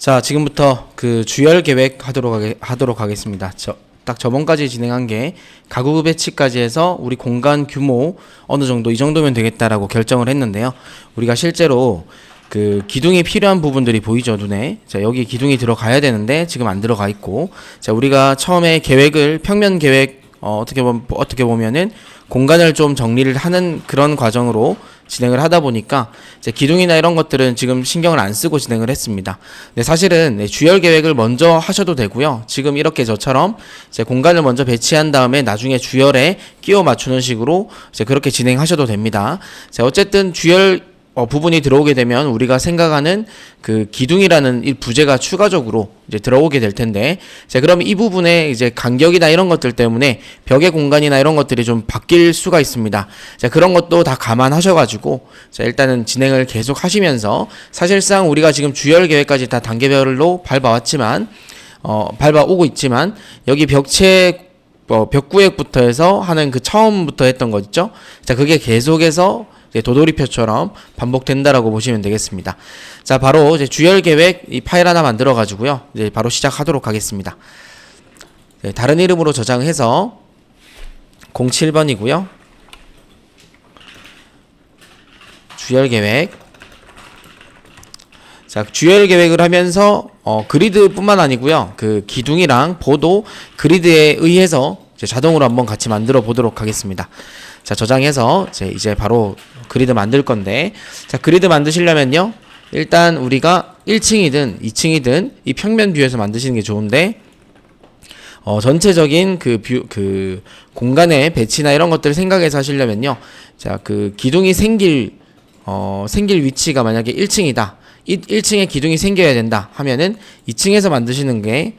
자, 지금부터 그 주열 계획 하도록 하겠습니다. 딱 저번까지 진행한 게 가구 배치까지 해서 우리 공간 규모 어느 정도 이 정도면 되겠다라고 결정을 했는데요. 우리가 실제로 그 기둥이 필요한 부분들이 보이죠, 눈에. 자, 여기 기둥이 들어가야 되는데 지금 안 들어가 있고, 자, 우리가 처음에 계획을 평면 계획 어떻게 보면은 공간을 좀 정리를 하는 그런 과정으로 진행을 하다 보니까 이제 기둥이나 이런 것들은 지금 신경을 안 쓰고 진행을 했습니다. 근데 사실은 주열 계획을 먼저 하셔도 되고요. 지금 이렇게 저처럼 이제 공간을 먼저 배치한 다음에 나중에 주열에 끼워 맞추는 식으로 이제 그렇게 진행하셔도 됩니다. 자, 어쨌든 주열 부분이 들어오게 되면 우리가 생각하는 그 기둥이라는 이 부재가 추가적으로 이제 들어오게 될 텐데, 자, 그럼 이 부분에 이제 간격이나 이런 것들 때문에 벽의 공간이나 이런 것들이 좀 바뀔 수가 있습니다. 자, 그런 것도 다 감안하셔가지고, 자, 일단은 진행을 계속 하시면서, 사실상 우리가 지금 주열 계획까지 다 단계별로 밟아왔지만, 밟아오고 있지만, 여기 벽체 벽구획부터 해서 하는 그 처음부터 했던 거 있죠? 자, 그게 계속해서 도돌이표처럼 반복된다라고 보시면 되겠습니다. 자, 바로 이제 주열 계획 이 파일 하나 만들어 가지고요. 이제 바로 시작하도록 하겠습니다. 네, 다른 이름으로 저장해서 07번이고요. 주열 계획. 자, 주열 계획을 하면서 그리드뿐만 아니고요. 그 기둥이랑 보도 그리드에 의해서 이제 자동으로 한번 같이 만들어 보도록 하겠습니다. 자, 저장해서 이제 바로 그리드 만들 건데, 자, 그리드 만드시려면요, 일단 우리가 1층이든 2층이든 이 평면 뷰에서 만드시는 게 좋은데, 전체적인 그 공간의 배치나 이런 것들을 생각해서 하시려면요, 자, 그 기둥이 생길 위치가 만약에 1층이다. 1층에 기둥이 생겨야 된다 하면은 2층에서 만드시는 게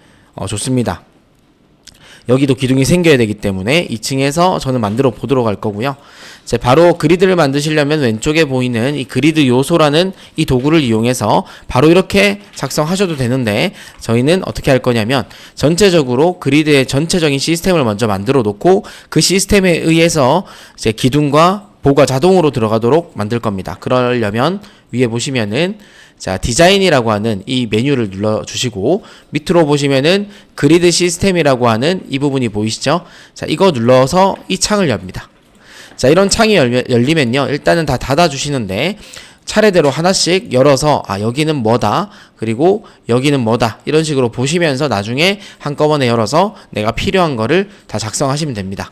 좋습니다. 여기도 기둥이 생겨야 되기 때문에 2층에서 저는 만들어 보도록 할 거고요. 자, 바로 그리드를 만드시려면 왼쪽에 보이는 이 그리드 요소라는 이 도구를 이용해서 바로 이렇게 작성하셔도 되는데, 저희는 어떻게 할 거냐면 전체적으로 그리드의 전체적인 시스템을 먼저 만들어 놓고 그 시스템에 의해서 이제 기둥과 보가 자동으로 들어가도록 만들 겁니다. 그러려면 위에 보시면은, 자, 디자인이라고 하는 이 메뉴를 눌러주시고, 밑으로 보시면은 그리드 시스템이라고 하는 이 부분이 보이시죠? 자, 이거 눌러서 이 창을 엽니다. 자, 이런 창이 열리면요, 일단은 다 닫아주시는데, 차례대로 하나씩 열어서, 여기는 뭐다, 그리고 여기는 뭐다, 이런 식으로 보시면서 나중에 한꺼번에 열어서 내가 필요한 거를 다 작성하시면 됩니다.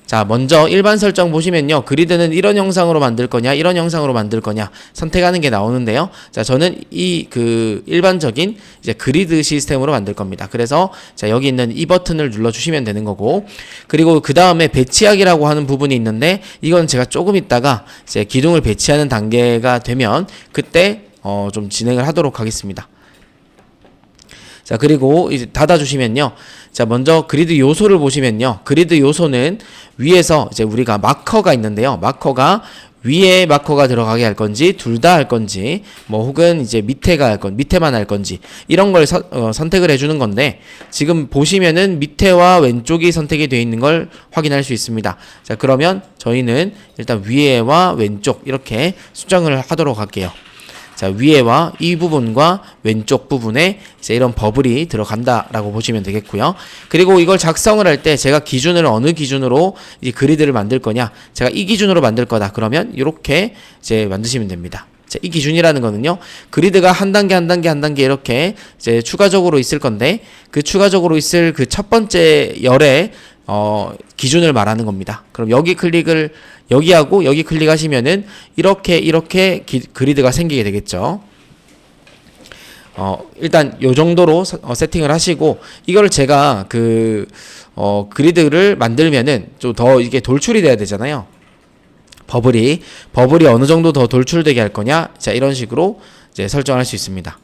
자, 먼저 일반 설정 보시면요, 그리드는 이런 형상으로 만들 거냐, 이런 형상으로 만들 거냐 선택하는 게 나오는데요. 자, 저는 일반적인 이제 그리드 시스템으로 만들 겁니다. 그래서 자, 여기 있는 이 버튼을 눌러 주시면 되는 거고, 그리고 그 다음에 배치하기라고 하는 부분이 있는데, 이건 제가 조금 있다가 이제 기둥을 배치하는 단계가 되면 그때 좀 진행을 하도록 하겠습니다. 자, 그리고 이제 닫아주시면요. 자, 먼저 그리드 요소를 보시면요. 그리드 요소는 위에서 이제 우리가 마커가 있는데요. 마커가 위에 마커가 들어가게 할 건지, 둘 다 할 건지, 뭐 혹은 이제 밑에만 할 건지, 이런 걸 선택을 해주는 건데, 지금 보시면은 밑에와 왼쪽이 선택이 되어 있는 걸 확인할 수 있습니다. 자, 그러면 저희는 일단 위에와 왼쪽 이렇게 수정을 하도록 할게요. 자, 위에와 이 부분과 왼쪽 부분에 이제 이런 버블이 들어간다라고 보시면 되겠고요. 그리고 이걸 작성을 할 때 제가 기준을 어느 기준으로 이 그리드를 만들 거냐, 제가 이 기준으로 만들 거다 그러면 이렇게 이제 만드시면 됩니다. 자, 이 기준이라는 거는요, 그리드가 한 단계 이렇게 이제 추가적으로 있을 건데, 그 추가적으로 있을 그 첫 번째 열의 기준을 말하는 겁니다. 그럼 여기하고 여기 클릭하시면은 이렇게 그리드가 생기게 되겠죠. 일단 요 정도로 세팅을 하시고, 이걸 제가 그리드를 만들면은 좀 더 이게 돌출이 돼야 되잖아요. 버블이 어느 정도 더 돌출되게 할 거냐, 자, 이런 식으로 이제 설정할 수 있습니다.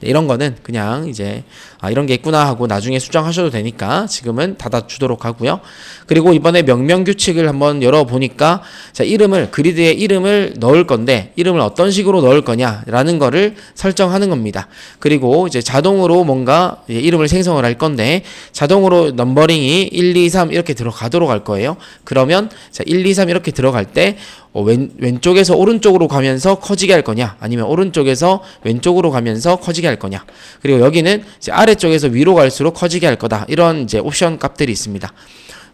이런 거는 그냥 이제 이런 게 있구나 하고 나중에 수정하셔도 되니까 지금은 닫아주도록 하고요. 그리고 이번에 명령 규칙을 한번 열어보니까, 자, 그리드에 이름을 넣을 건데 이름을 어떤 식으로 넣을 거냐라는 거를 설정하는 겁니다. 그리고 이제 자동으로 뭔가 이름을 생성을 할 건데, 자동으로 넘버링이 1, 2, 3 이렇게 들어가도록 할 거예요. 그러면 자, 1, 2, 3 이렇게 들어갈 때 왼쪽에서 오른쪽으로 가면서 커지게 할 거냐, 아니면 오른쪽에서 왼쪽으로 가면서 커지게 할 거냐. 그리고 여기는 이제 아래쪽에서 위로 갈수록 커지게 할 거다. 이런 이제 옵션 값들이 있습니다.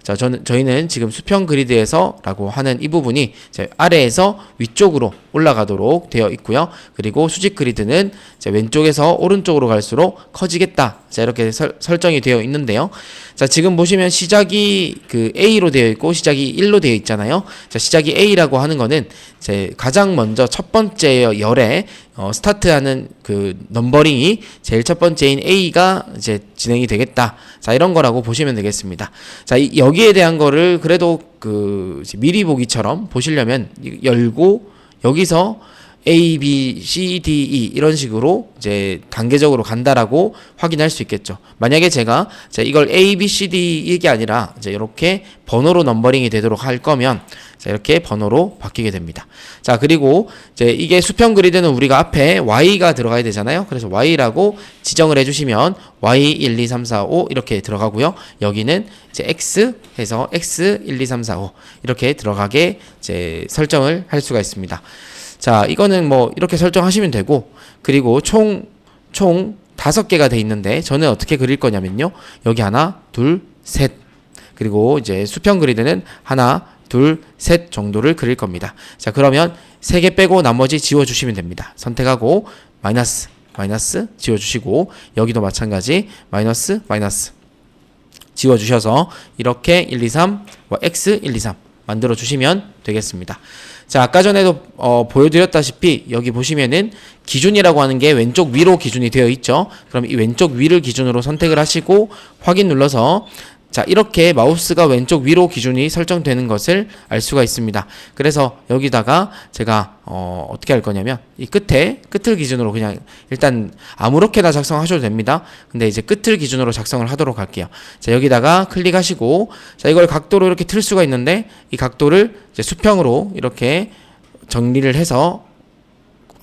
자, 저희는 지금 수평 그리드에서라고 하는 이 부분이 이제 아래에서 위쪽으로 올라가도록 되어 있고요. 그리고 수직 그리드는 이제 왼쪽에서 오른쪽으로 갈수록 커지겠다. 자, 이렇게 설정이 되어 있는데요. 자, 지금 보시면 시작이 그 A로 되어 있고 시작이 1로 되어 있잖아요. 자, 시작이 A라고 하는 거는 이제 가장 먼저 첫 번째 열에 스타트하는 그 넘버링이 제일 첫 번째인 A가 이제 진행이 되겠다. 자, 이런 거라고 보시면 되겠습니다. 자, 여기에 대한 거를 그래도 그 미리 보기처럼 보시려면 열고 여기서 A, B, C, D, E 이런 식으로 이제 단계적으로 간다라고 확인할 수 있겠죠. 만약에 제가 이걸 A, B, C, D 이게 아니라 이제 이렇게 번호로 넘버링이 되도록 할 거면 자, 이렇게 번호로 바뀌게 됩니다. 자, 그리고 이제 이게 수평 그리드는 우리가 앞에 Y가 들어가야 되잖아요. 그래서 Y라고 지정을 해주시면 Y 1, 2, 3, 4, 5 이렇게 들어가고요. 여기는 이제 X 해서 X 1, 2, 3, 4, 5 이렇게 들어가게 이제 설정을 할 수가 있습니다. 자, 이거는 뭐 이렇게 설정하시면 되고, 그리고 총 5개가 돼 있는데 저는 어떻게 그릴 거냐면요. 여기 하나, 둘, 셋. 그리고 이제 수평 그리드는 하나, 둘, 셋 정도를 그릴 겁니다. 자, 그러면 3개 빼고 나머지 지워주시면 됩니다. 선택하고 마이너스 지워주시고, 여기도 마찬가지 마이너스 지워주셔서 이렇게 1, 2, 3, X 1, 2, 3 만들어 주시면 되겠습니다. 자, 아까 전에도 보여드렸다시피 여기 보시면은 기준이라고 하는 게 왼쪽 위로 기준이 되어 있죠. 그럼 이 왼쪽 위를 기준으로 선택을 하시고 확인 눌러서 자, 이렇게 마우스가 왼쪽 위로 기준이 설정되는 것을 알 수가 있습니다. 그래서 여기다가 제가 어떻게 할 거냐면 이 끝을 기준으로 그냥 일단 아무렇게나 작성하셔도 됩니다. 근데 이제 끝을 기준으로 작성을 하도록 할게요. 자, 여기다가 클릭하시고 자, 이걸 각도로 이렇게 틀 수가 있는데 이 각도를 이제 수평으로 이렇게 정리를 해서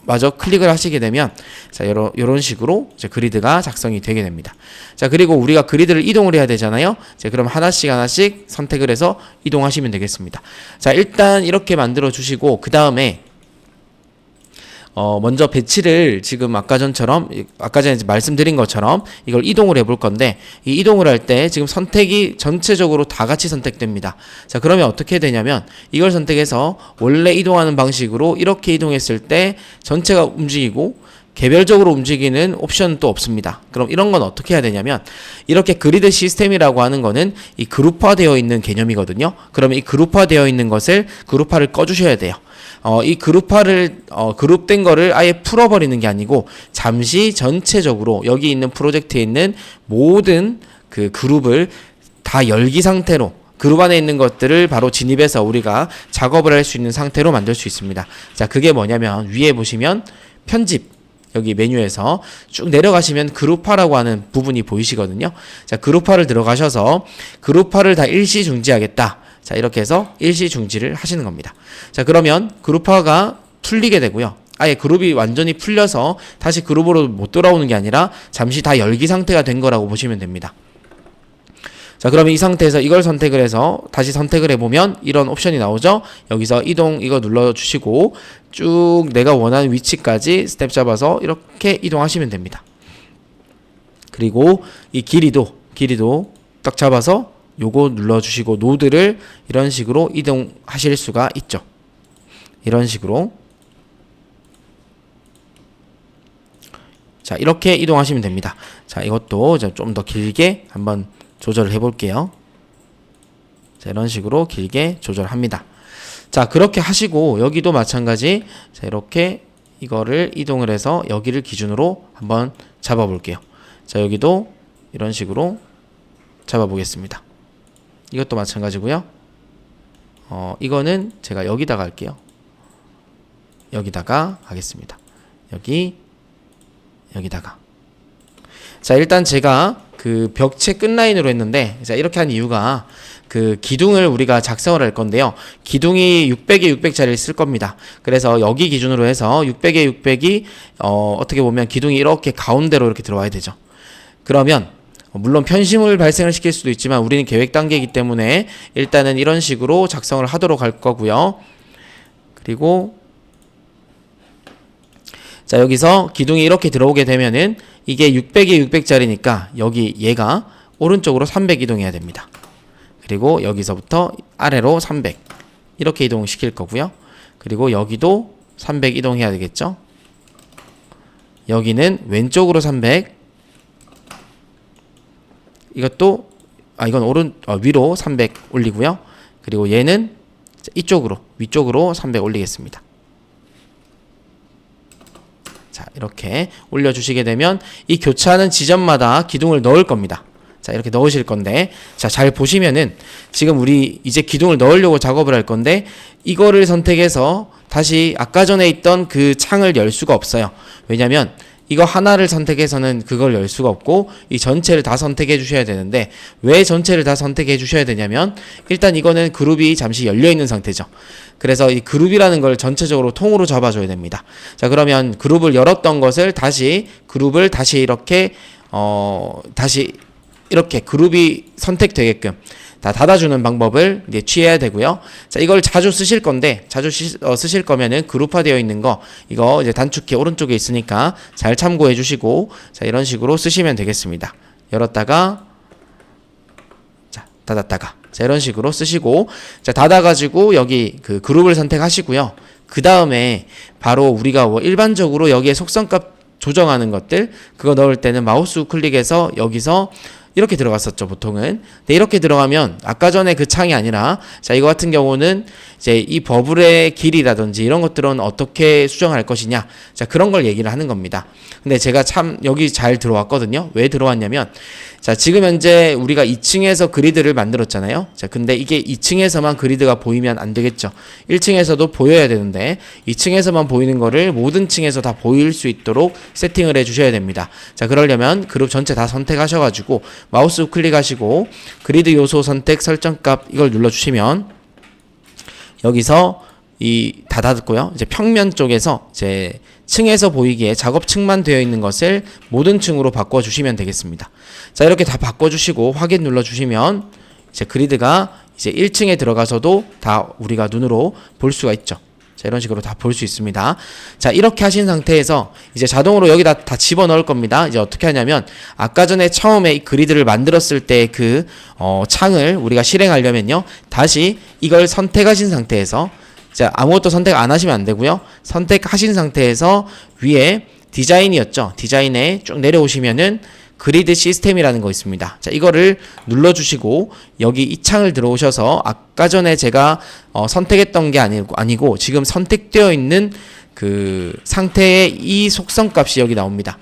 마저 클릭을 하시게 되면 자, 요런 식으로 이제 그리드가 작성이 되게 됩니다. 자, 그리고 우리가 그리드를 이동을 해야 되잖아요. 자, 그럼 하나씩 선택을 해서 이동하시면 되겠습니다. 자, 일단 이렇게 만들어 주시고 그 다음에 먼저 배치를 지금 아까 전에 말씀드린 것처럼 이걸 이동을 해볼 건데, 이 이동을 할 때 지금 선택이 전체적으로 다 같이 선택됩니다. 자, 그러면 어떻게 되냐면 이걸 선택해서 원래 이동하는 방식으로 이렇게 이동했을 때 전체가 움직이고 개별적으로 움직이는 옵션은 또 없습니다. 그럼 이런 건 어떻게 해야 되냐면 이렇게 그리드 시스템이라고 하는 거는 이 그룹화되어 있는 개념이거든요. 그러면 이 그룹화되어 있는 것을 그룹화를 꺼주셔야 돼요. 이 그룹된 거를 아예 풀어버리는 게 아니고 잠시 전체적으로 여기 있는 프로젝트에 있는 모든 그 그룹을 다 열기 상태로 그룹 안에 있는 것들을 바로 진입해서 우리가 작업을 할 수 있는 상태로 만들 수 있습니다. 자, 그게 뭐냐면 위에 보시면 편집 여기 메뉴에서 쭉 내려가시면 그룹화라고 하는 부분이 보이시거든요. 자, 그룹화를 들어가셔서 그룹화를 다 일시 중지하겠다. 자, 이렇게 해서 일시 중지를 하시는 겁니다. 자, 그러면 그룹화가 풀리게 되고요. 아예 그룹이 완전히 풀려서 다시 그룹으로 못 돌아오는 게 아니라 잠시 다 열기 상태가 된 거라고 보시면 됩니다. 자, 그러면 이 상태에서 이걸 선택을 해서 다시 선택을 해보면 이런 옵션이 나오죠. 여기서 이동 이거 눌러주시고 쭉 내가 원하는 위치까지 스텝 잡아서 이렇게 이동하시면 됩니다. 그리고 이 길이도 딱 잡아서 요거 눌러주시고 노드를 이런 식으로 이동하실 수가 있죠. 이런 식으로 자, 이렇게 이동하시면 됩니다. 자, 이것도 좀 더 길게 한번 조절을 해볼게요. 자, 이런 식으로 길게 조절합니다. 자, 그렇게 하시고 여기도 마찬가지. 자, 이렇게 이거를 이동을 해서 여기를 기준으로 한번 잡아볼게요. 자, 여기도 이런 식으로 잡아보겠습니다. 이것도 마찬가지고요. 이거는 제가 여기다가 할게요. 여기다가 하겠습니다. 여기다가. 자, 일단 제가 그 벽체 끝라인으로 했는데, 자, 이렇게 한 이유가 그 기둥을 우리가 작성을 할 건데요. 기둥이 600에 600짜리를 쓸 겁니다. 그래서 여기 기준으로 해서 600에 600이 어떻게 보면 기둥이 이렇게 가운데로 이렇게 들어와야 되죠. 그러면 물론 편심을 발생을 시킬 수도 있지만 우리는 계획 단계이기 때문에 일단은 이런 식으로 작성을 하도록 할 거고요. 그리고 자, 여기서 기둥이 이렇게 들어오게 되면은 이게 600에 600짜리니까 여기 얘가 오른쪽으로 300 이동해야 됩니다. 그리고 여기서부터 아래로 300 이렇게 이동시킬 거고요. 그리고 여기도 300 이동해야 되겠죠. 여기는 왼쪽으로 300, 이것도 이건 위로 300 올리고요. 그리고 얘는 이쪽으로 위쪽으로 300 올리겠습니다. 자, 이렇게 올려주시게 되면 이 교차하는 지점마다 기둥을 넣을 겁니다. 자, 이렇게 넣으실 건데, 자, 잘 보시면은 지금 우리 이제 기둥을 넣으려고 작업을 할 건데 이거를 선택해서 다시 아까 전에 있던 그 창을 열 수가 없어요. 왜냐면 이거 하나를 선택해서는 그걸 열 수가 없고 이 전체를 다 선택해 주셔야 되는데, 왜 전체를 다 선택해 주셔야 되냐면 일단 이거는 그룹이 잠시 열려 있는 상태죠. 그래서 이 그룹이라는 걸 전체적으로 통으로 잡아줘야 됩니다. 자, 그러면 그룹을 열었던 것을 그룹을 다시 이렇게 다시 이렇게 그룹이 선택되게끔 다 닫아주는 방법을 이제 취해야 되고요. 자, 이걸 자주 쓰실 건데, 자주 쓰실 거면은 그룹화되어 있는 거, 이거 이제 단축키 오른쪽에 있으니까 잘 참고해 주시고, 자, 이런 식으로 쓰시면 되겠습니다. 열었다가, 자, 닫았다가, 자, 이런 식으로 쓰시고, 자, 닫아가지고 여기 그 그룹을 선택하시고요. 그 다음에 바로 우리가 일반적으로 여기에 속성값 조정하는 것들, 그거 넣을 때는 마우스 우클릭해서 여기서 이렇게 들어갔었죠, 보통은. 근데 이렇게 들어가면 아까 전에 그 창이 아니라, 자, 이거 같은 경우는 이제 이 버블의 길이라든지 이런 것들은 어떻게 수정할 것이냐, 자, 그런 걸 얘기를 하는 겁니다. 근데 제가 참 여기 잘 들어왔거든요. 왜 들어왔냐면, 자, 지금 현재 우리가 2층에서 그리드를 만들었잖아요. 자, 근데 이게 2층에서만 그리드가 보이면 안 되겠죠. 1층에서도 보여야 되는데 2층에서만 보이는 거를 모든 층에서 다 보일 수 있도록 세팅을 해 주셔야 됩니다. 자, 그러려면 그룹 전체 다 선택하셔가지고 마우스 우클릭하시고 그리드 요소 선택 설정값 이걸 눌러주시면 여기서 다 닫았고요. 이제 평면 쪽에서 이제 층에서 보이기에 작업층만 되어 있는 것을 모든 층으로 바꿔주시면 되겠습니다. 자, 이렇게 다 바꿔주시고 확인 눌러주시면 이제 그리드가 이제 1층에 들어가서도 다 우리가 눈으로 볼 수가 있죠. 자, 이런 식으로 다 볼 수 있습니다. 자, 이렇게 하신 상태에서 이제 자동으로 여기다 다 집어넣을 겁니다. 이제 어떻게 하냐면 아까 전에 처음에 이 그리드를 만들었을 때 그 창을 우리가 실행하려면요, 다시 이걸 선택하신 상태에서, 자, 아무것도 선택 안 하시면 안 되고요. 선택하신 상태에서 위에 디자인이었죠. 디자인에 쭉 내려오시면은 그리드 시스템이라는 거 있습니다. 자, 이거를 눌러주시고 여기 이 창을 들어오셔서 아까 전에 제가 선택했던 게 아니고 지금 선택되어 있는 그 상태의 이 속성값이 여기 나옵니다.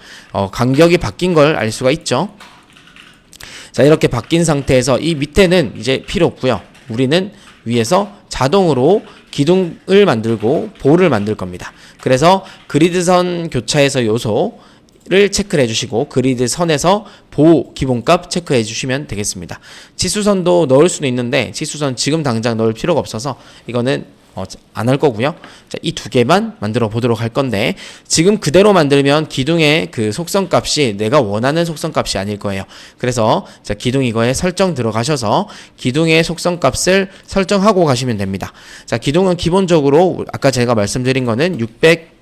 간격이 바뀐 걸 알 수가 있죠. 자, 이렇게 바뀐 상태에서 이 밑에는 이제 필요 없고요. 우리는 위에서 자동으로 기둥을 만들고 보를 만들 겁니다. 그래서 그리드선 교차에서 요소를 체크를 해주시고 그리드 선에서 보 기본값 체크해 주시면 되겠습니다. 치수선도 넣을 수도 있는데 치수선 지금 당장 넣을 필요가 없어서 이거는 안 할 거고요. 자, 이 두 개만 만들어 보도록 할 건데 지금 그대로 만들면 기둥의 그 속성 값이 내가 원하는 속성 값이 아닐 거예요. 그래서 자, 기둥 이거에 설정 들어가셔서 기둥의 속성 값을 설정하고 가시면 됩니다. 자, 기둥은 기본적으로 아까 제가 말씀드린 거는 600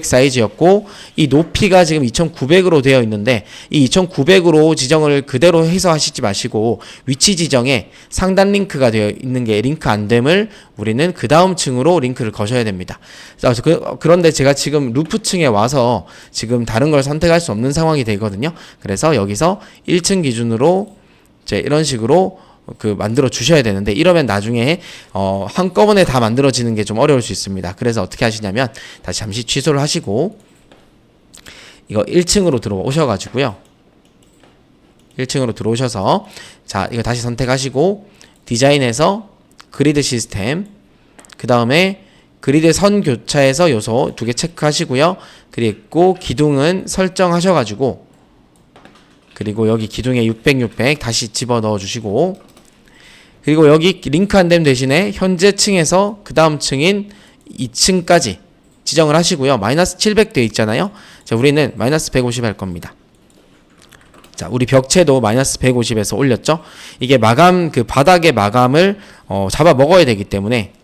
사이즈였고 이 높이가 지금 2900으로 되어 있는데 이 2900으로 지정을 그대로 해서 하시지 마시고 위치 지정에 상단 링크가 되어 있는 게 링크 안 됨을 우리는 그 다음 층으로 링크를 거셔야 됩니다. 그런데 제가 지금 루프층에 와서 지금 다른 걸 선택할 수 없는 상황이 되거든요. 그래서 여기서 1층 기준으로 이제 이런 식으로 만들어 주셔야 되는데 이러면 나중에 한꺼번에 다 만들어지는 게 좀 어려울 수 있습니다. 그래서 어떻게 하시냐면 다시 잠시 취소를 하시고 이거 1층으로 들어오셔 가지고요. 1층으로 들어오셔서 자, 이거 다시 선택하시고 디자인에서 그리드 시스템, 그 다음에 그리드 선 교차에서 요소 2개 체크하시고요. 그리고 기둥은 설정하셔 가지고 그리고 여기 기둥에 600 다시 집어 넣어 주시고 그리고 여기 링크 안 됨 대신에 현재 층에서 그 다음 층인 2층까지 지정을 하시고요. 마이너스 700 되어 있잖아요. 자, 우리는 마이너스 150 할 겁니다. 자, 우리 벽체도 마이너스 150에서 올렸죠. 이게 마감, 그 바닥의 마감을 잡아 먹어야 되기 때문에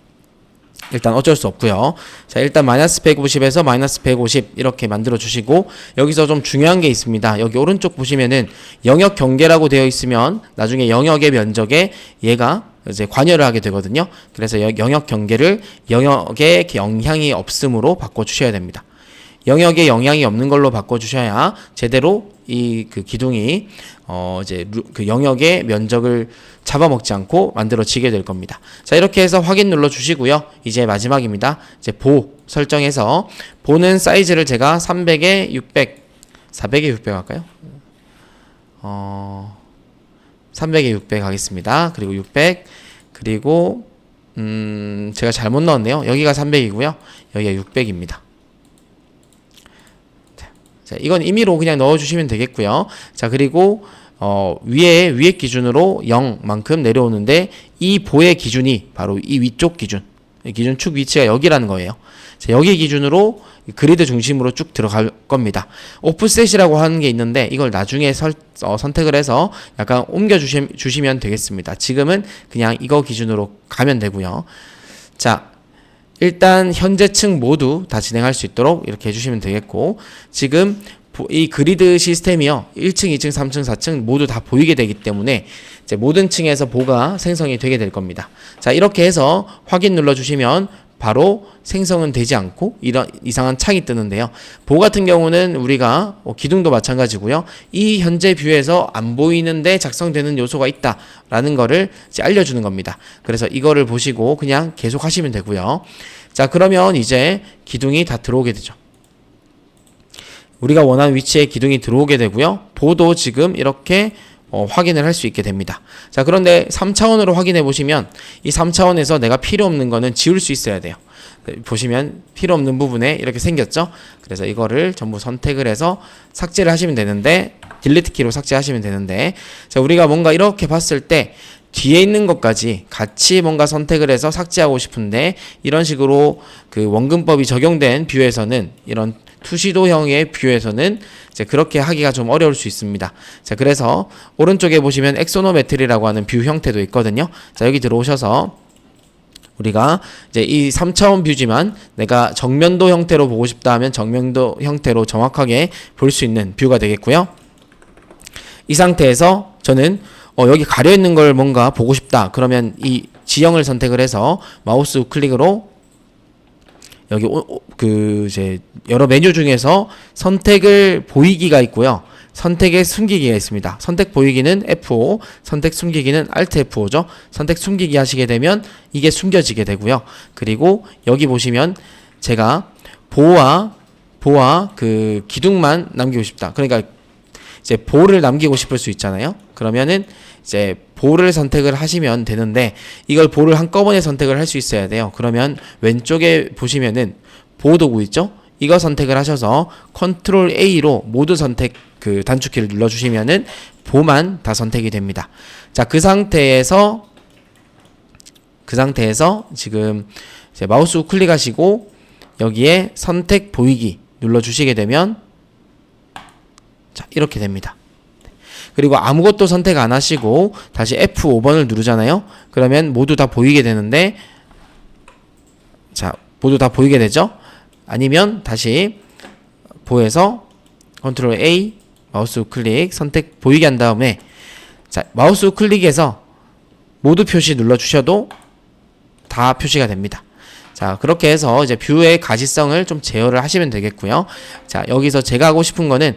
일단 어쩔 수 없고요. 자, 일단 마이너스 150에서 마이너스 150 이렇게 만들어 주시고, 여기서 좀 중요한 게 있습니다. 여기 오른쪽 보시면은 영역 경계라고 되어 있으면 나중에 영역의 면적에 얘가 이제 관여를 하게 되거든요. 그래서 영역 경계를 영역에 영향이 없음으로 바꿔 주셔야 됩니다. 영역에 영향이 없는 걸로 바꿔 주셔야 제대로 이 그 기둥이 이제 그 영역의 면적을 잡아먹지 않고 만들어지게 될 겁니다. 자, 이렇게 해서 확인 눌러 주시고요. 이제 마지막입니다. 이제 보 설정해서, 보는 사이즈를 제가 300에 600, 400에 600 할까요? 300에 600 하겠습니다. 그리고 600, 그리고 제가 잘못 넣었네요. 여기가 300이고요. 여기가 600입니다. 자, 이건 임의로 그냥 넣어주시면 되겠고요. 자, 그리고 위에 기준으로 0만큼 내려오는데, 이 보의 기준이 바로 이 위쪽 기준 축 위치가 여기라는 거예요. 자, 여기 기준으로 그리드 중심으로 쭉 들어갈 겁니다. 오프셋이라고 하는 게 있는데, 이걸 나중에 선택을 해서 약간 옮겨 주시면 되겠습니다. 지금은 그냥 이거 기준으로 가면 되고요. 자, 일단 현재 층 모두 다 진행할 수 있도록 이렇게 해주시면 되겠고, 지금 이 그리드 시스템이요, 1층, 2층, 3층, 4층 모두 다 보이게 되기 때문에 이제 모든 층에서 보가 생성이 되게 될 겁니다. 자, 이렇게 해서 확인 눌러주시면 바로 생성은 되지 않고 이런 이상한 창이 뜨는데요. 보 같은 경우는 우리가 기둥도 마찬가지고요. 이 현재 뷰에서 안 보이는데 작성되는 요소가 있다라는 거를 이제 알려주는 겁니다. 그래서 이거를 보시고 그냥 계속 하시면 되고요. 자, 그러면 이제 기둥이 다 들어오게 되죠. 우리가 원하는 위치에 기둥이 들어오게 되고요. 보도 지금 이렇게 확인을 할 수 있게 됩니다. 자, 그런데 3차원으로 확인해 보시면 이 3차원에서 내가 필요 없는 거는 지울 수 있어야 돼요. 보시면 필요 없는 부분에 이렇게 생겼죠. 그래서 이거를 전부 선택을 해서 삭제를 하시면 되는데, 딜리트 키로 삭제하시면 되는데, 자, 우리가 뭔가 이렇게 봤을 때 뒤에 있는 것까지 같이 뭔가 선택을 해서 삭제하고 싶은데, 이런 식으로 그 원근법이 적용된 뷰에서는, 이런 투시도형의 뷰에서는 이제 그렇게 하기가 좀 어려울 수 있습니다. 자, 그래서 오른쪽에 보시면 엑소노메트리라고 하는 뷰 형태도 있거든요. 자, 여기 들어오셔서 우리가 이제 이 3차원 뷰지만 내가 정면도 형태로 보고 싶다 하면 정면도 형태로 정확하게 볼 수 있는 뷰가 되겠고요. 이 상태에서 저는 여기 가려 있는 걸 뭔가 보고 싶다 그러면 이 지형을 선택을 해서 마우스 우클릭으로 여기 이제 여러 메뉴 중에서 선택을 보이기가 있고요. 선택의 숨기기가 있습니다. 선택 보이기는 F5, 선택 숨기기는 Alt F5죠. 선택 숨기기 하시게 되면 이게 숨겨지게 되고요. 그리고 여기 보시면 제가 보와 그 기둥만 남기고 싶다. 그러니까 이제 보를 남기고 싶을 수 있잖아요. 그러면은 이제 보를 선택을 하시면 되는데, 이걸 보를 한꺼번에 선택을 할 수 있어야 돼요. 그러면 왼쪽에 보시면은 보 도구 있죠? 이거 선택을 하셔서 컨트롤 A로 모두 선택 그 단축키를 눌러주시면은 보만 다 선택이 됩니다. 자, 그 상태에서 지금 이제 마우스 우클릭하시고 여기에 선택 보이기 눌러주시게 되면 자, 이렇게 됩니다. 그리고 아무것도 선택 안 하시고 다시 F5번을 누르잖아요. 그러면 모두 다 보이게 되는데, 자, 모두 다 보이게 되죠. 아니면 다시 보에서 컨트롤 A, 마우스 우클릭, 선택 보이게 한 다음에, 자, 마우스 우클릭해서 모두 표시 눌러주셔도 다 표시가 됩니다. 자, 그렇게 해서 이제 뷰의 가시성을 좀 제어를 하시면 되겠고요. 자, 여기서 제가 하고 싶은 거는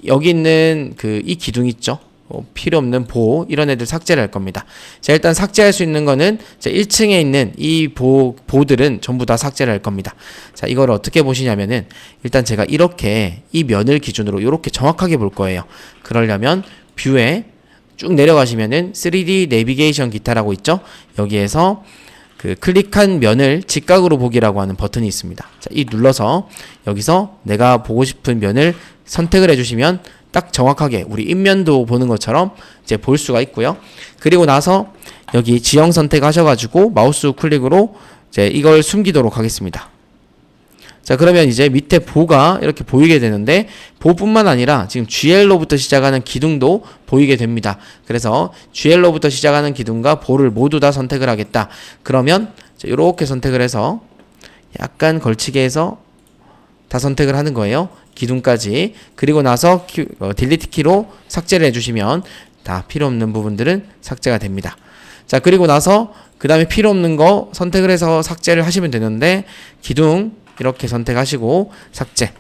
여기 있는 이 기둥 있죠? 필요 없는 보 이런 애들 삭제를 할 겁니다. 자, 일단 삭제할 수 있는 거는 1층에 있는 이 보들은 전부 다 삭제를 할 겁니다. 자, 이걸 어떻게 보시냐면은 일단 제가 이렇게 이 면을 기준으로 이렇게 정확하게 볼 거예요. 그러려면 뷰에 쭉 내려가시면은 3D 내비게이션 기타라고 있죠? 여기에서 그 클릭한 면을 직각으로 보기라고 하는 버튼이 있습니다. 자, 이 눌러서 여기서 내가 보고 싶은 면을 선택을 해주시면 딱 정확하게 우리 인면도 보는 것처럼 이제 볼 수가 있고요. 그리고 나서 여기 지형 선택하셔가지고 마우스 클릭으로 이제 이걸 숨기도록 하겠습니다. 자, 그러면 이제 밑에 보가 이렇게 보이게 되는데, 보뿐만 아니라 지금 GL로부터 시작하는 기둥도 보이게 됩니다. 그래서 GL로부터 시작하는 기둥과 보를 모두 다 선택을 하겠다. 그러면 자, 이렇게 선택을 해서 약간 걸치게 해서 다 선택을 하는 거예요. 기둥까지. 그리고 나서 딜리트 키로 삭제를 해주시면 다 필요 없는 부분들은 삭제가 됩니다. 자, 그리고 나서 그 다음에 필요 없는 거 선택을 해서 삭제를 하시면 되는데, 기둥 이렇게 선택하시고 삭제.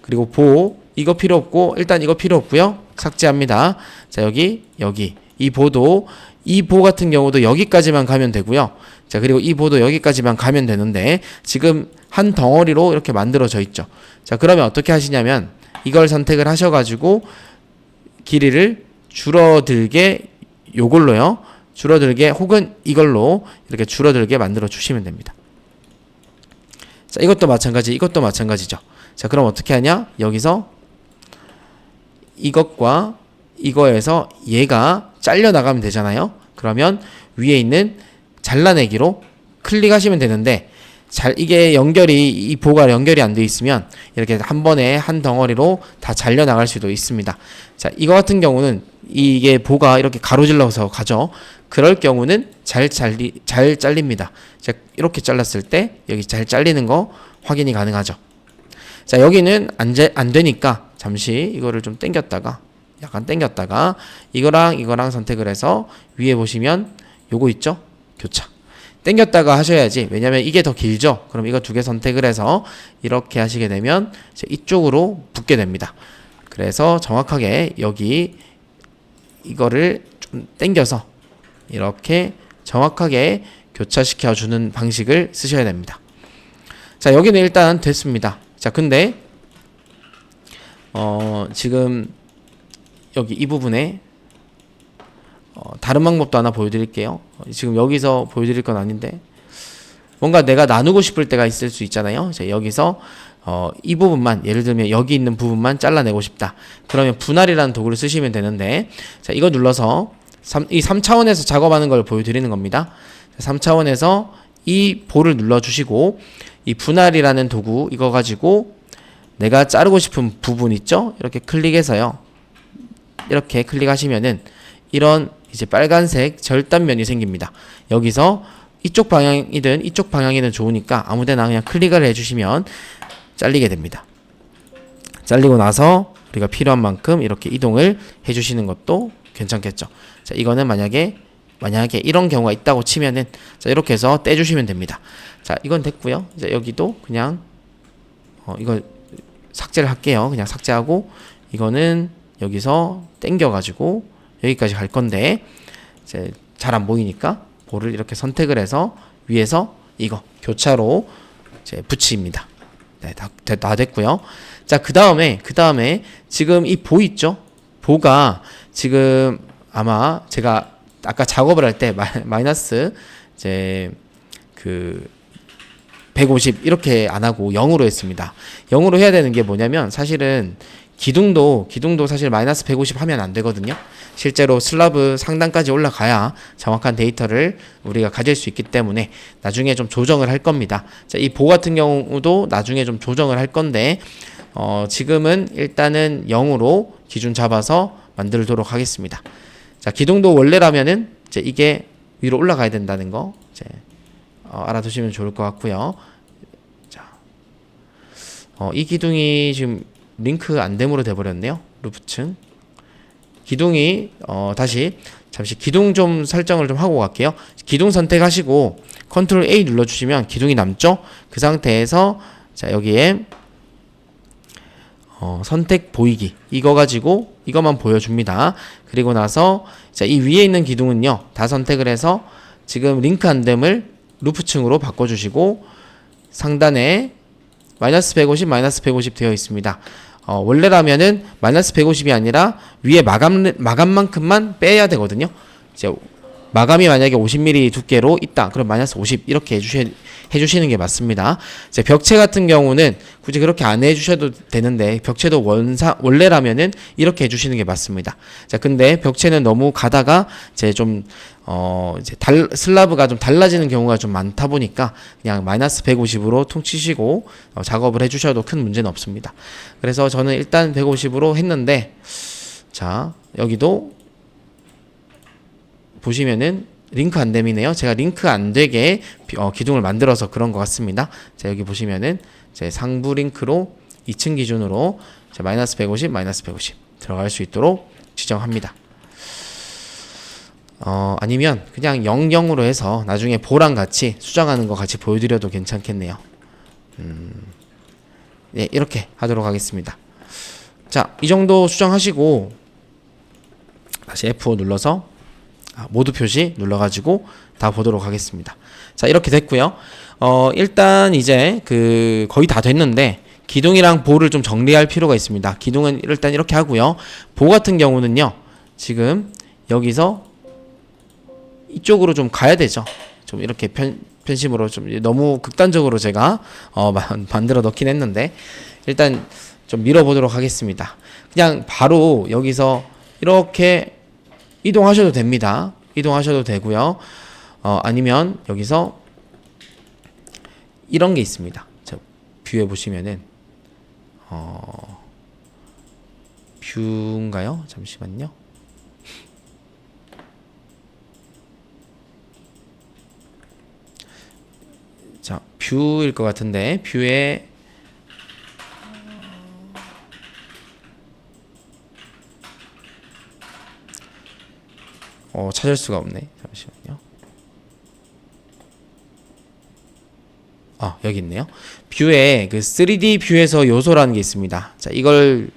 그리고 이거 필요 없고, 일단 이거 필요 없고요. 삭제합니다. 자, 여기 이 보 같은 경우도 여기까지만 가면 되고요. 자, 그리고 이 보도 여기까지만 가면 되는데 지금 한 덩어리로 이렇게 만들어져 있죠. 자, 그러면 어떻게 하시냐면 이걸 선택을 하셔가지고 길이를 줄어들게, 요걸로요. 줄어들게, 혹은 이걸로 이렇게 줄어들게 만들어 주시면 됩니다. 자, 이것도 마찬가지죠. 자, 그럼 어떻게 하냐? 여기서 이것과 이거에서 얘가 잘려 나가면 되잖아요. 그러면 위에 있는 잘라내기로 클릭하시면 되는데, 이게 이 보가 연결이 안 돼 있으면 이렇게 한 번에 한 덩어리로 다 잘려 나갈 수도 있습니다. 자, 이거 같은 경우는 이게 보가 이렇게 가로질러서 가죠. 그럴 경우는 잘 잘립니다. 자, 이렇게 잘랐을 때 여기 잘 잘리는 거 확인이 가능하죠. 자, 여기는 안 되니까 잠시 이거를 좀 약간 당겼다가 이거랑 선택을 해서 위에 보시면 요거 있죠? 교차. 당겼다가 하셔야지. 왜냐면 이게 더 길죠? 그럼 이거 두 개 선택을 해서 이렇게 하시게 되면 이쪽으로 붙게 됩니다. 그래서 정확하게 여기 이거를 좀 당겨서 이렇게 정확하게 교차시켜 주는 방식을 쓰셔야 됩니다. 자, 여기는 일단 됐습니다. 자, 근데 지금 여기 이 부분에 다른 방법도 하나 보여드릴게요. 지금 여기서 보여드릴 건 아닌데 뭔가 내가 나누고 싶을 때가 있을 수 있잖아요. 자, 여기서 이 부분만, 예를 들면 여기 있는 부분만 잘라내고 싶다. 그러면 분할이라는 도구를 쓰시면 되는데, 자, 이거 눌러서 이 3차원에서 작업하는 걸 보여드리는 겁니다. 3차원에서 이 볼을 눌러주시고 이 분할이라는 도구 이거 가지고 내가 자르고 싶은 부분 있죠? 이렇게 클릭해서요. 이렇게 클릭하시면은 이런 이제 빨간색 절단면이 생깁니다. 여기서 이쪽 방향이든 좋으니까 아무데나 그냥 클릭을 해주시면 잘리게 됩니다. 잘리고 나서 우리가 필요한 만큼 이렇게 이동을 해주시는 것도 괜찮겠죠. 자, 이거는 만약에 이런 경우가 있다고 치면은, 자, 이렇게 해서 떼주시면 됩니다. 자, 이건 됐고요. 이제 여기도 그냥 이거 삭제를 할게요. 그냥 삭제하고 이거는 여기서 당겨가지고 여기까지 갈 건데 이제 잘 안 보이니까 볼을 이렇게 선택을 해서 위에서 이거 교차로 이제 붙입니다. 네, 다 됐고요. 자, 그 다음에 지금 이 보 있죠? 보가 지금 아마 제가 아까 작업을 할 때 마이너스 이제 150 이렇게 안 하고 0으로 했습니다. 0으로 해야 되는 게 뭐냐면 사실은 기둥도 사실 마이너스 150 하면 안 되거든요. 실제로 슬라브 상단까지 올라가야 정확한 데이터를 우리가 가질 수 있기 때문에 나중에 좀 조정을 할 겁니다. 자, 이 보 같은 경우도 나중에 좀 조정을 할 건데 지금은 일단은 0으로 기준 잡아서 만들도록 하겠습니다. 자, 기둥도 원래라면은 이제 이게 위로 올라가야 된다는 거 이제 알아두시면 좋을 것 같고요. 자, 이 기둥이 지금 링크 안됨으로 돼버렸네요. 루프층 기둥이 다시 잠시 기둥 좀 설정을 좀 하고 갈게요. 기둥 선택하시고 컨트롤 A 눌러주시면 기둥이 남죠. 그 상태에서 자, 여기에 선택 보이기 이거 가지고 이것만 보여줍니다. 그리고 나서 자, 이 위에 있는 기둥은요 다 선택을 해서 지금 링크 안됨을 루프층으로 바꿔주시고 상단에 마이너스 150 되어 있습니다. 원래라면은 마이너스 150이 아니라 위에 마감만큼만 빼야 되거든요. 이제 마감이 만약에 50mm 두께로 있다. 그럼 마이너스 50 이렇게 해주시는 게 맞습니다. 이제 벽체 같은 경우는 굳이 그렇게 안 해주셔도 되는데 벽체도 원래라면은 이렇게 해주시는 게 맞습니다. 자, 근데 벽체는 너무 가다가 이제 좀 이제 슬라브가 좀 달라지는 경우가 좀 많다 보니까 그냥 마이너스 150으로 퉁 치시고 작업을 해주셔도 큰 문제는 없습니다. 그래서 저는 일단 150으로 했는데 자, 여기도 보시면은 링크 안됨이네요. 제가 링크 안되게 기둥을 만들어서 그런 것 같습니다. 자, 여기 보시면은 제 상부 링크로 2층 기준으로 마이너스 150, 마이너스 150 들어갈 수 있도록 지정합니다. 아니면 그냥 00으로 해서 나중에 보랑 같이 수정하는 거 같이 보여드려도 괜찮겠네요. 네, 이렇게 하도록 하겠습니다. 자, 이 정도 수정하시고 다시 F5 눌러서 모두 표시 눌러가지고 다 보도록 하겠습니다. 자, 이렇게 됐고요. 일단 이제 거의 다 됐는데 기둥이랑 보를 좀 정리할 필요가 있습니다. 기둥은 일단 이렇게 하고요. 보 같은 경우는요, 지금 여기서 이쪽으로 좀 가야 되죠. 좀 이렇게 편심으로 좀 너무 극단적으로 제가 만들어 넣긴 했는데 일단 좀 밀어보도록 하겠습니다. 그냥 바로 여기서 이렇게 이동하셔도 됩니다. 이동하셔도 되고요. 아니면 여기서 이런 게 있습니다. 뷰에 보시면은 뷰인가요? 잠시만요. 자, 뷰일 것 같은데 뷰에 찾을 수가 없네. 잠시만요. 여기 있네요. 뷰에 3D 뷰에서 요소라는 게 있습니다. 자, 이걸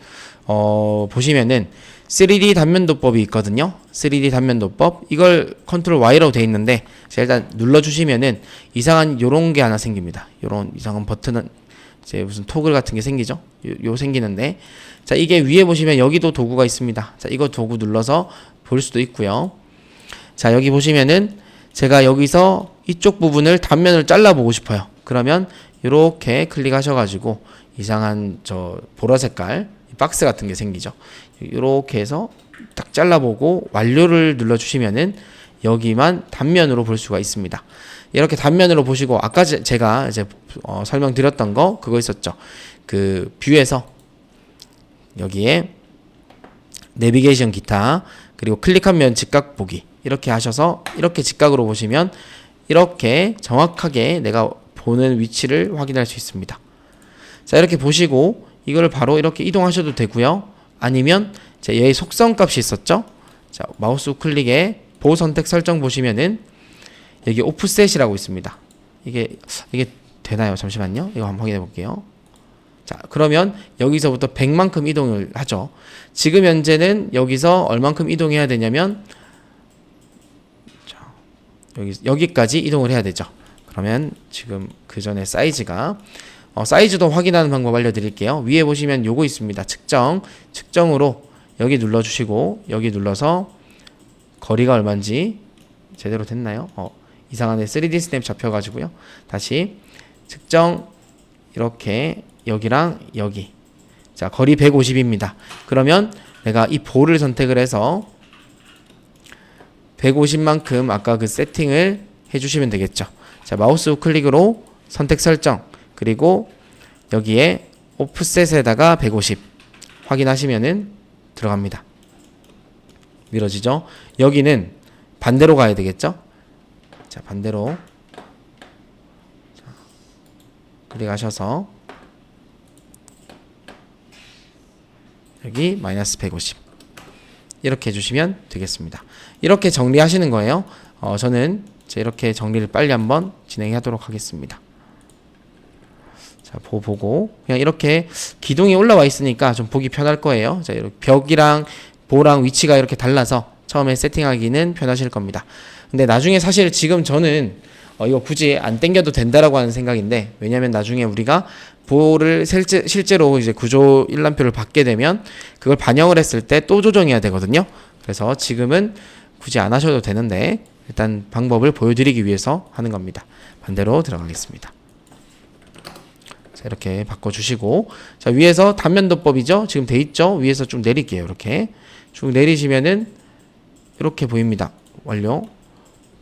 보시면은 3D 단면도법이 있거든요. 3D 단면도법. 이걸 컨트롤 Y로 돼 있는데 자, 일단 눌러 주시면은 이상한 요런 게 하나 생깁니다. 요런 이상한 버튼은 이제 무슨 토글 같은 게 생기죠. 요 생기는데 자, 이게 위에 보시면 여기도 도구가 있습니다. 자, 이거 도구 눌러서 볼 수도 있고요. 자, 여기 보시면은 제가 여기서 이쪽 부분을 단면을 잘라 보고 싶어요. 그러면 이렇게 클릭하셔가지고 이상한 저 보라 색깔 박스 같은 게 생기죠. 이렇게 해서 딱 잘라보고 완료를 눌러주시면은 여기만 단면으로 볼 수가 있습니다. 이렇게 단면으로 보시고 아까 제가 이제 설명드렸던 거 그거 있었죠. 뷰에서 여기에 내비게이션 기타 그리고 클릭하면 직각 보기 이렇게 하셔서 이렇게 직각으로 보시면 이렇게 정확하게 내가 보는 위치를 확인할 수 있습니다. 자, 이렇게 보시고 이걸 바로 이렇게 이동하셔도 되고요. 아니면 여기 속성 값이 있었죠. 자, 마우스 우클릭에 보 선택 설정 보시면은 여기 오프셋이라고 있습니다. 이게 되나요? 잠시만요. 이거 한번 확인해 볼게요. 자, 그러면 여기서부터 100만큼 이동을 하죠. 지금 현재는 여기서 얼만큼 이동해야 되냐면 여기까지 이동을 해야 되죠. 그러면 지금 그 전에 사이즈가 사이즈도 확인하는 방법 알려드릴게요. 위에 보시면 요거 있습니다. 측정으로 여기 눌러주시고 여기 눌러서 거리가 얼마인지 제대로 됐나요? 이상하네. 3D 스냅 잡혀가지고요. 다시 측정 이렇게 여기랑 여기 자, 거리 150입니다. 그러면 내가 이 볼을 선택을 해서 150만큼 아까 그 세팅을 해주시면 되겠죠. 자, 마우스 우클릭으로 선택 설정 그리고 여기에 오프셋에다가 150 확인하시면은 들어갑니다. 밀어지죠? 여기는 반대로 가야 되겠죠? 자, 반대로 자, 클릭하셔서 여기 마이너스 150 이렇게 해주시면 되겠습니다. 이렇게 정리하시는 거예요. 저는 이렇게 정리를 빨리 한번 진행하도록 하겠습니다. 자, 보고 그냥 이렇게 기둥이 올라와 있으니까 좀 보기 편할 거예요. 자, 이렇게 벽이랑 보랑 위치가 이렇게 달라서 처음에 세팅하기는 편하실 겁니다. 근데 나중에 사실 지금 저는 이거 굳이 안 당겨도 된다라고 하는 생각인데 왜냐면 나중에 우리가 보를 실제로 이제 구조 일람표를 받게 되면 그걸 반영을 했을 때 또 조정해야 되거든요. 그래서 지금은 굳이 안 하셔도 되는데 일단 방법을 보여드리기 위해서 하는 겁니다. 반대로 들어가겠습니다. 자, 이렇게 바꿔주시고 자, 위에서 단면도법이죠. 지금 돼 있죠. 위에서 좀 내릴게요. 이렇게 쭉 내리시면은 이렇게 보입니다. 완료.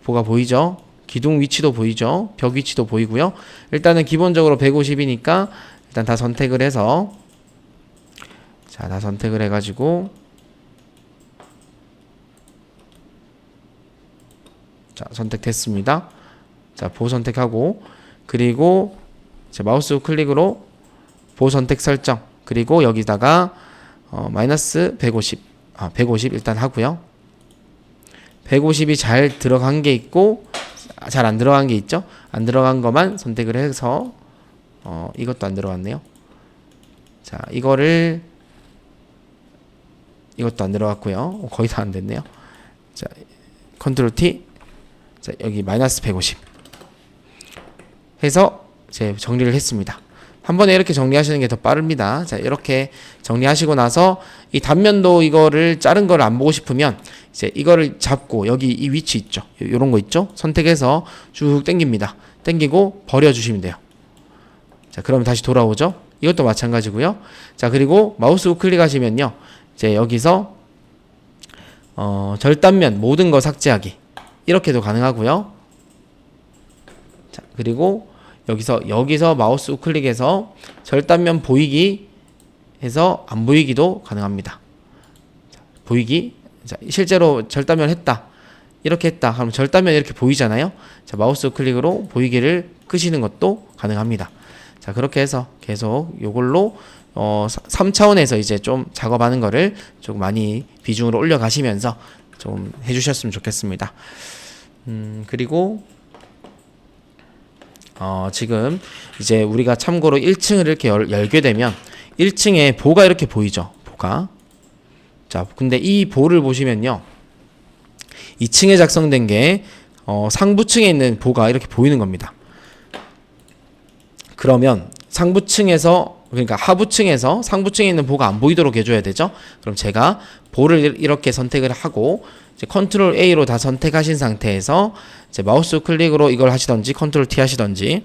보가 보이죠? 기둥 위치도 보이죠? 벽 위치도 보이고요. 일단은 기본적으로 150이니까 일단 다 선택을 해서 자, 다 선택을 해가지고 자, 선택됐습니다. 자, 보 선택하고 그리고 자, 마우스 클릭으로 보 선택 설정 그리고 여기다가 마이너스 150 150 일단 하고요. 150이 잘 들어간 게 있고 잘 안 들어간 게 있죠. 안 들어간 것만 선택을 해서 이것도 안 들어갔네요. 자, 이것도 안 들어갔고요. 거의 다 안 됐네요. 자, 컨트롤 T. 자, 여기 마이너스 150 해서 제 정리를 했습니다. 한 번에 이렇게 정리하시는 게 더 빠릅니다. 자, 이렇게 정리하시고 나서 이 단면도 이거를 자른 걸 안 보고 싶으면 이제 이거를 잡고 여기 이 위치 있죠. 요런 거 있죠. 선택해서 쭉 당깁니다. 당기고 버려 주시면 돼요. 자, 그러면 다시 돌아오죠. 이것도 마찬가지고요. 자, 그리고 마우스 우클릭하시면요. 이제 여기서 절단면 모든 거 삭제하기 이렇게도 가능하고요. 자, 그리고 여기서 마우스 우클릭해서 절단면 보이기 해서 안 보이기도 가능합니다. 자, 보이기. 자, 실제로 절단면 했다. 이렇게 했다. 그럼 절단면 이렇게 보이잖아요. 자, 마우스 우클릭으로 보이기를 끄시는 것도 가능합니다. 자, 그렇게 해서 계속 요걸로 3차원에서 이제 좀 작업하는 거를 좀 많이 비중으로 올려가시면서 좀 해주셨으면 좋겠습니다. 그리고 지금 이제 우리가 참고로 1층을 이렇게 열게 되면 1층에 보가 이렇게 보이죠. 보가. 자, 근데 이 보를 보시면요. 2층에 작성된 게 상부층에 있는 보가 이렇게 보이는 겁니다. 그러면 그러니까 하부층에서 상부층에 있는 보가 안 보이도록 해줘야 되죠. 그럼 제가 보를 이렇게 선택을 하고 이제 컨트롤 A로 다 선택하신 상태에서 이제 마우스 클릭으로 이걸 하시던지 컨트롤 T 하시던지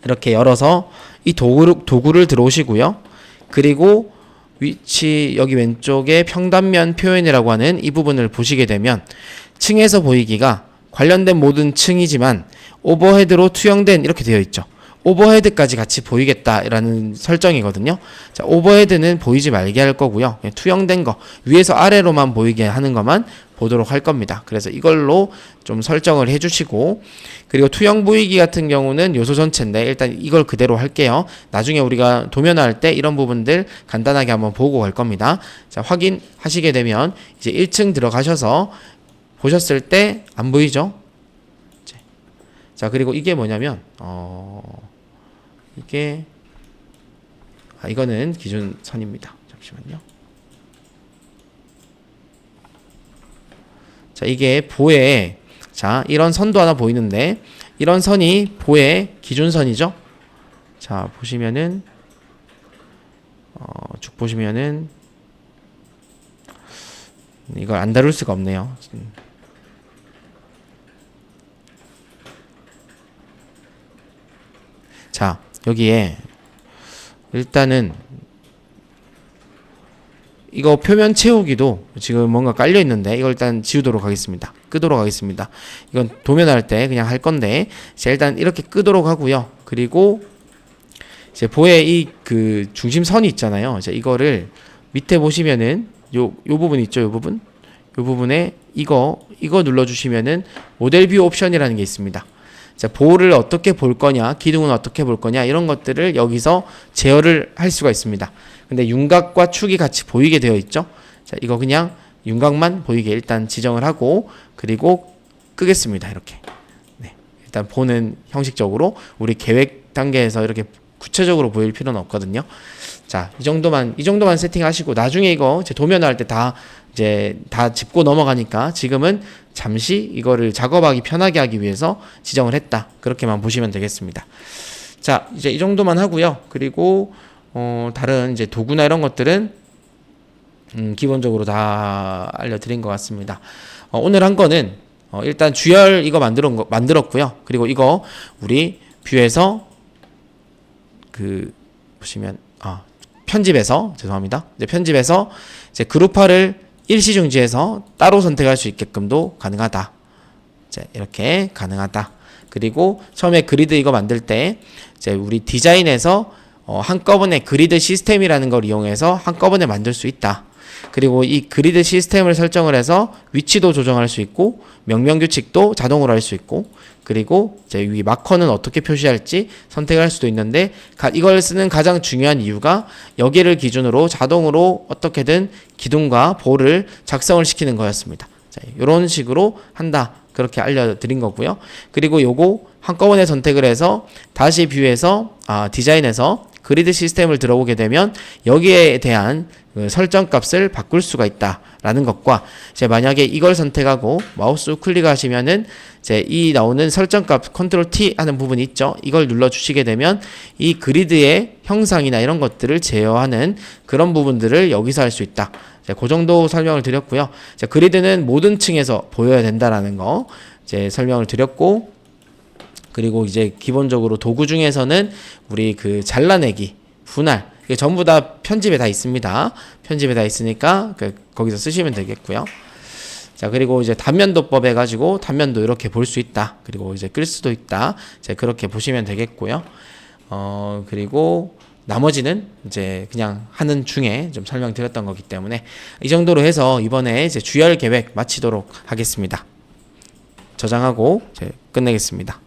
이렇게 열어서 이 도구를 들어오시고요. 그리고 위치 여기 왼쪽에 평단면 표현이라고 하는 이 부분을 보시게 되면 층에서 보이기가 관련된 모든 층이지만 오버헤드로 투영된 이렇게 되어 있죠. 오버헤드까지 같이 보이겠다라는 설정이거든요. 자, 오버헤드는 보이지 말게 할 거고요. 투영된 거 위에서 아래로만 보이게 하는 것만 보도록 할 겁니다. 그래서 이걸로 좀 설정을 해주시고 그리고 투영 보이기 같은 경우는 요소 전체인데 일단 이걸 그대로 할게요. 나중에 우리가 도면화할 때 이런 부분들 간단하게 한번 보고 갈 겁니다. 자, 확인하시게 되면 이제 1층 들어가셔서 보셨을 때 안 보이죠? 자, 그리고 이게 뭐냐면 이거는 기준선입니다. 잠시만요. 자, 이게 보에 자, 이런 선도 하나 보이는데 이런 선이 보의 기준선이죠. 자, 보시면은 쭉 보시면은 이걸 안 다룰 수가 없네요. 자, 여기에 일단은 이거 표면 채우기도 지금 뭔가 깔려 있는데 이걸 일단 지우도록 하겠습니다. 끄도록 하겠습니다. 이건 도면할 때 그냥 할 건데 자, 일단 이렇게 끄도록 하고요. 그리고 이제 보의 이 그 중심선이 있잖아요. 자, 이거를 밑에 보시면은 요 부분 있죠. 요 부분에 이거 눌러 주시면은 모델 뷰 옵션이라는 게 있습니다. 자, 보를 어떻게 볼 거냐, 기둥은 어떻게 볼 거냐 이런 것들을 여기서 제어를 할 수가 있습니다. 근데 윤곽과 축이 같이 보이게 되어 있죠. 자, 이거 그냥 윤곽만 보이게 일단 지정을 하고 그리고 끄겠습니다. 이렇게. 네. 일단 보는 형식적으로 우리 계획 단계에서 이렇게 구체적으로 보일 필요는 없거든요. 자, 이 정도만 세팅하시고 나중에 이거 제 도면화할 때 다 짚고 넘어가니까 지금은 잠시 이거를 작업하기 편하게 하기 위해서 지정을 했다. 그렇게만 보시면 되겠습니다. 자, 이제 이 정도만 하고요. 그리고 다른 이제 도구나 이런 것들은 기본적으로 다 알려드린 것 같습니다. 오늘 한 거는 일단 주열 이거 만들었고요. 그리고 이거 우리 뷰에서 보시면 편집에서 죄송합니다. 이제 편집에서 이제 그룹화를 일시 중지해서 따로 선택할 수 있게끔도 가능하다. 자, 이렇게 가능하다. 그리고 처음에 그리드 이거 만들 때 이제 우리 디자인에서 한꺼번에 그리드 시스템이라는 걸 이용해서 한꺼번에 만들 수 있다. 그리고 이 그리드 시스템을 설정을 해서 위치도 조정할 수 있고 명령 규칙도 자동으로 할 수 있고 그리고 이제 위 마커는 어떻게 표시할지 선택을 할 수도 있는데 이걸 쓰는 가장 중요한 이유가 여기를 기준으로 자동으로 어떻게든 기둥과 볼을 작성을 시키는 거였습니다. 자, 이런 식으로 한다. 그렇게 알려드린 거고요. 그리고 요거 한꺼번에 선택을 해서 다시 뷰에서 디자인에서 그리드 시스템을 들어오게 되면 여기에 대한 그 설정 값을 바꿀 수가 있다라는 것과 이제 만약에 이걸 선택하고 마우스 클릭하시면은 이제 이 나오는 설정 값 컨트롤 T 하는 부분이 있죠. 이걸 눌러 주시게 되면 이 그리드의 형상이나 이런 것들을 제어하는 그런 부분들을 여기서 할 수 있다. 그 정도 설명을 드렸고요. 그리드는 모든 층에서 보여야 된다라는 거 이제 설명을 드렸고, 그리고 이제 기본적으로 도구 중에서는 우리 그 잘라내기, 분할 이게 전부 다 편집에 다 있습니다. 편집에 다 있으니까 거기서 쓰시면 되겠고요. 자, 그리고 이제 단면도법 해가지고 단면도 이렇게 볼 수 있다. 그리고 이제 끌 수도 있다. 이제 그렇게 보시면 되겠고요. 그리고 나머지는 이제 그냥 하는 중에 좀 설명드렸던 거기 때문에 이 정도로 해서 이번에 이제 주열 계획 마치도록 하겠습니다. 저장하고 이제 끝내겠습니다.